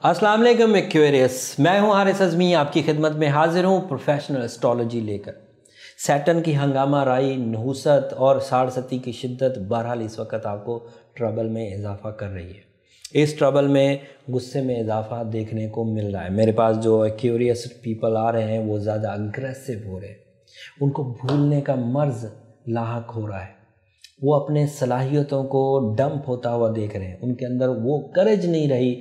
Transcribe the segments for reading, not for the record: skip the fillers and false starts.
अस्सलाम वालेकुम एक्वेरियस, मैं हूं हारिस अज़मी, आपकी खिदमत में हाजिर हूं प्रोफेशनल एस्ट्रोलॉजी लेकर। सैटर्न की हंगामा राई, नहुसत और साढ़सती की शिद्दत बहरहाल इस वक्त आपको ट्रबल में इजाफा कर रही है। इस ट्रबल में गुस्से में इजाफा देखने को मिल रहा है। मेरे पास जो एक्वेरियस पीपल आ रहे हैं वो ज़्यादा अग्रेसिव हो रहे हैं, उनको भूलने का मर्ज़ लाहक हो रहा है, वो अपने सलाहियतों को डंप होता हुआ देख रहे हैं, उनके अंदर वो करेज नहीं रही।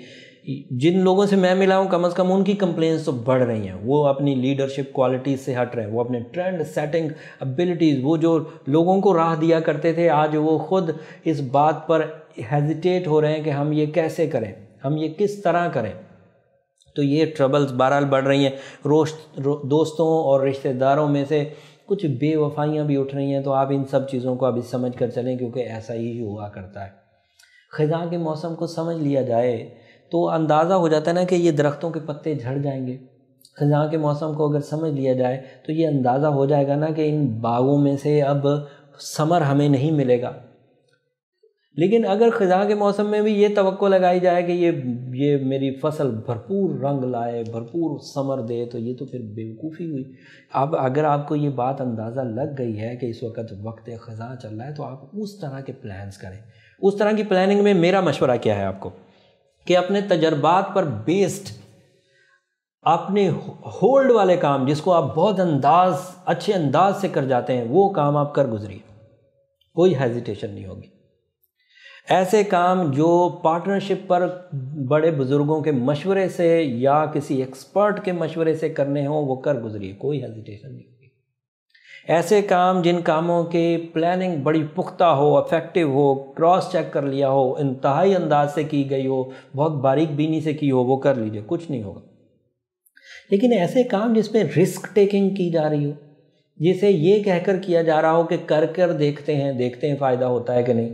जिन लोगों से मैं मिला हूँ कम से कम उनकी कंप्लेंट्स तो बढ़ रही हैं, वो अपनी लीडरशिप क्वालिटीज़ से हट रहे हैं, वो अपने ट्रेंड सेटिंग एबिलिटीज़, वो जो लोगों को राह दिया करते थे, आज वो खुद इस बात पर हेजिटेट हो रहे हैं कि हम ये कैसे करें, हम ये किस तरह करें। तो ये ट्रबल्स बहरहाल बढ़ रही हैं। दोस्तों और रिश्तेदारों में से कुछ बेवफाइयाँ भी उठ रही हैं, तो आप इन सब चीज़ों को अभी समझ कर चलें, क्योंकि ऐसा ही हुआ करता है। ख़ज़ां के मौसम को समझ लिया जाए तो अंदाज़ा हो जाता है ना कि ये दरख्तों के पत्ते झड़ जाएंगे। ख़ज़ां के मौसम को अगर समझ लिया जाए तो ये अंदाज़ा हो जाएगा ना कि इन बागों में से अब समर हमें नहीं मिलेगा। लेकिन अगर ख़ज़ां के मौसम में भी ये तवक्को लगाई जाए कि ये मेरी फसल भरपूर रंग लाए, भरपूर समर दे, तो ये तो फिर बेवकूफ़ी हुई। अब अगर आपको ये बात अंदाज़ा लग गई है कि इस वक्त ख़ज़ां चल रहा है, तो आप उस तरह के प्लान्स करें। उस तरह की प्लानिंग में मेरा मशवरा क्या है आपको कि अपने तजर्बात पर बेस्ड अपने होल्ड वाले काम, जिसको आप बहुत अच्छे अंदाज से कर जाते हैं, वो काम आप कर गुजरिए, कोई हेजिटेशन नहीं होगी। ऐसे काम जो पार्टनरशिप पर बड़े बुजुर्गों के मशवरे से या किसी एक्सपर्ट के मशवरे से करने हो, वो कर गुजरिए, कोई हेजिटेशन नहीं होगी। ऐसे काम जिन कामों की प्लानिंग बड़ी पुख्ता हो, इफेक्टिव हो, क्रॉस चेक कर लिया हो, इंतहाई अंदाज से की गई हो, बहुत बारीक बीनी से की हो, वो कर लीजिए, कुछ नहीं होगा। लेकिन ऐसे काम जिसमें रिस्क टेकिंग की जा रही हो, जिसे ये कहकर किया जा रहा हो कि कर देखते हैं फ़ायदा होता है कि नहीं,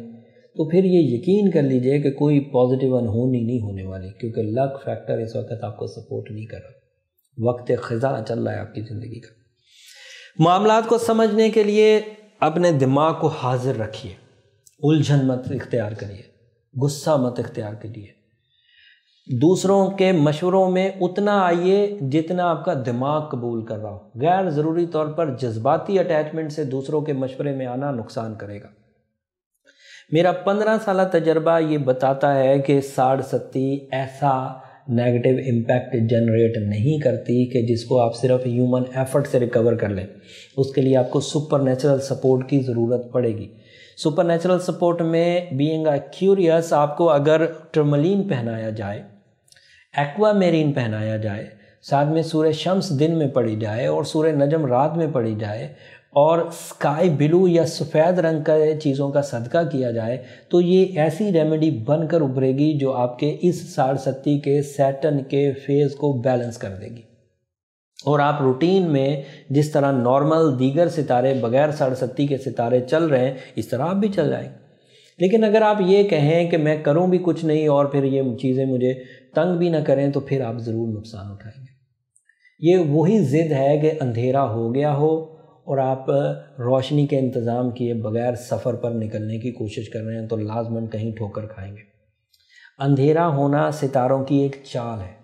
तो फिर ये यकीन कर लीजिए कि कोई पॉजिटिव अनहोनी नहीं होने वाली, क्योंकि लक फैक्टर इस वक्त आपको सपोर्ट नहीं कर रहा। वक्त ख़ज़ां चल रहा है आपकी ज़िंदगी का। मामलात को समझने के लिए अपने दिमाग को हाजिर रखिए, उलझन मत इख्तियार करिए, गुस्सा मत इख्तियार करिए, दूसरों के मशवरों में उतना आइए जितना आपका दिमाग कबूल कर रहा हो। गैर ज़रूरी तौर पर जज्बाती अटैचमेंट से दूसरों के मशवरे में आना नुकसान करेगा। मेरा 15 साल तजर्बा ये बताता है कि साढ़सती ऐसा नेगेटिव इम्पैक्ट जनरेट नहीं करती कि जिसको आप सिर्फ ह्यूमन एफर्ट से रिकवर कर लें। उसके लिए आपको सुपर नेचुरल सपोर्ट की ज़रूरत पड़ेगी। सुपर नेचुरल सपोर्ट में बीइंग क्यूरियस, आपको अगर टर्मलीन पहनाया जाए, एक्वामेरीन पहनाया जाए, साथ में सूरज शम्स दिन में पड़ी जाए और सूरज नजम रात में पड़ी जाए, और स्काई ब्लू या सफ़ेद रंग का चीज़ों का सदका किया जाए, तो ये ऐसी रेमेडी बनकर उभरेगी जो आपके इस साढ़सती के सैटर्न के फेज़ को बैलेंस कर देगी। और आप रूटीन में जिस तरह नॉर्मल दीगर सितारे बग़ैर साढ़सती के सितारे चल रहे हैं, इस तरह आप भी चल जाएंगे। लेकिन अगर आप ये कहें कि मैं करूं भी कुछ नहीं और फिर ये चीज़ें मुझे तंग भी ना करें, तो फिर आप ज़रूर नुकसान उठाएंगे। ये वही ज़िद है कि अंधेरा हो गया हो और आप रोशनी के इंतज़ाम किए बगैर सफ़र पर निकलने की कोशिश कर रहे हैं, तो लाजमन कहीं ठोकर खाएंगे। अंधेरा होना सितारों की एक चाल है,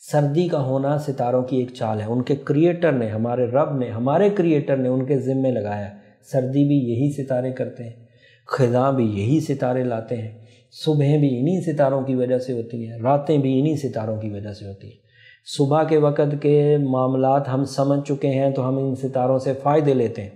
सर्दी का होना सितारों की एक चाल है। उनके क्रिएटर ने, हमारे रब ने, हमारे क्रिएटर ने उनके ज़िम्मे लगाया। सर्दी भी यही सितारे करते हैं, ख़ज़ां भी यही सितारे लाते हैं, सुबह भी इन्हीं सितारों की वजह से होती हैं, रातें भी इन्हीं सितारों की वजह से होती हैं। सुबह के वक़्त के मामलात हम समझ चुके हैं तो हम इन सितारों से फ़ायदे लेते हैं।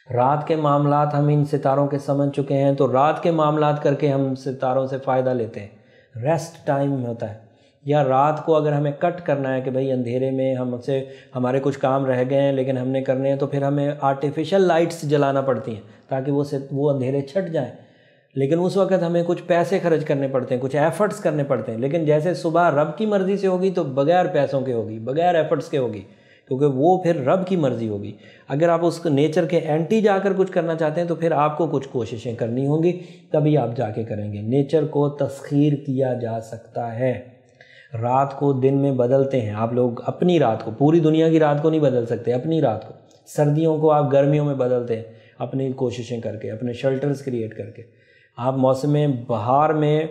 रात के मामलात हम इन सितारों के समझ चुके हैं तो रात के मामलात करके हम सितारों से फ़ायदा लेते हैं। रेस्ट टाइम होता है, या रात को अगर हमें कट करना है कि भाई अंधेरे में हमसे हमारे कुछ काम रह गए हैं लेकिन हमने करने हैं, तो फिर हमें आर्टिफिशियल लाइट्स जलाना पड़ती हैं ताकि वो अंधेरे छट जाएं। लेकिन उस वक्त हमें कुछ पैसे खर्च करने पड़ते हैं, कुछ एफ़र्ट्स करने पड़ते हैं। लेकिन जैसे सुबह रब की मर्ज़ी से होगी तो बग़ैर पैसों के होगी, बग़ैर एफ़र्ट्स के होगी, क्योंकि वो फिर रब की मर्ज़ी होगी। अगर आप उस नेचर के एंटी जाकर कुछ करना चाहते हैं तो फिर आपको कुछ कोशिशें करनी होंगी, तभी आप जाके करेंगे। नेचर को तस्ख़ीर किया जा सकता है। रात को दिन में बदलते हैं आप लोग, अपनी रात को, पूरी दुनिया की रात को नहीं बदल सकते, अपनी रात को। सर्दियों को आप गर्मियों में बदलते हैं अपनी कोशिशें करके, अपने शेल्टर्स क्रिएट करके। आप मौसम बहार में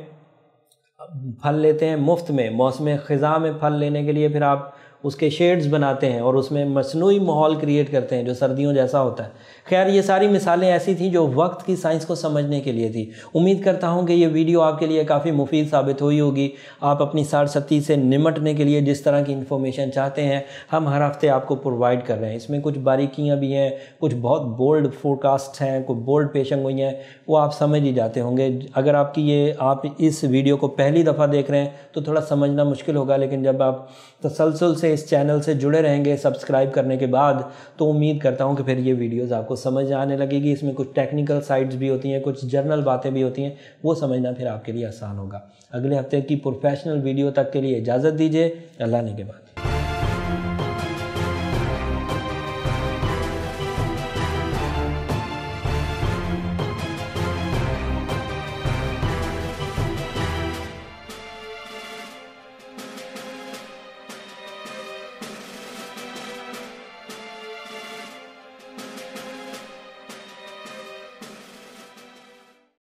پھل لیتے ہیں مفت میں، موسم خزاں میں پھل لینے کے لیے پھر آپ اس کے شیڈز بناتے ہیں اور اس میں مصنوعی ماحول کریٹ کرتے ہیں جو سردیوں جیسا ہوتا ہے۔ خیر یہ ساری مثالیں ایسی تھیں جو وقت کی سائنس کو سمجھنے کے لیے تھی۔ امید کرتا ہوں کہ یہ ویڈیو آپ کے لیے کافی مفید ثابت ہوئی ہوگی۔ آپ اپنی ساڑھ ستی سے نمٹنے کے لیے جس طرح کی انفارمیشن چاہتے ہیں ہم ہر ہفتے آپ کو پرووائڈ کر رہے ہیں۔ اس میں کچھ باریکیاں بھی ہیں، کچھ بہت بولڈ فورکاسٹ ہیں، کچھ بولڈ پیشن گوئیاں ہیں، وہ آپ سمجھ ہی جاتے ہوں گے۔ اگر آپ اس ویڈیو کو پہلی دفعہ دیکھ رہے ہیں تو تھوڑا سمجھنا مشکل ہوگا، لیکن جب آپ تسلسل سے اس چینل سے جڑے رہیں گے سبسکرائب کرنے کے بعد تو امید کرتا ہوں کہ پھر یہ ویڈیوز آپ کو سمجھ آنے لگے گی۔ اس میں کچھ ٹیکنیکل سائٹس بھی ہوتی ہیں، کچھ جرنل باتیں بھی ہوتی ہیں، وہ سمجھنا پھر آپ کے لیے آسان ہوگا۔ اگلے ہفتے کی پروفیشنل ویڈیو تک کے لیے اجازت دیجیے۔ اللہ نے کے بعد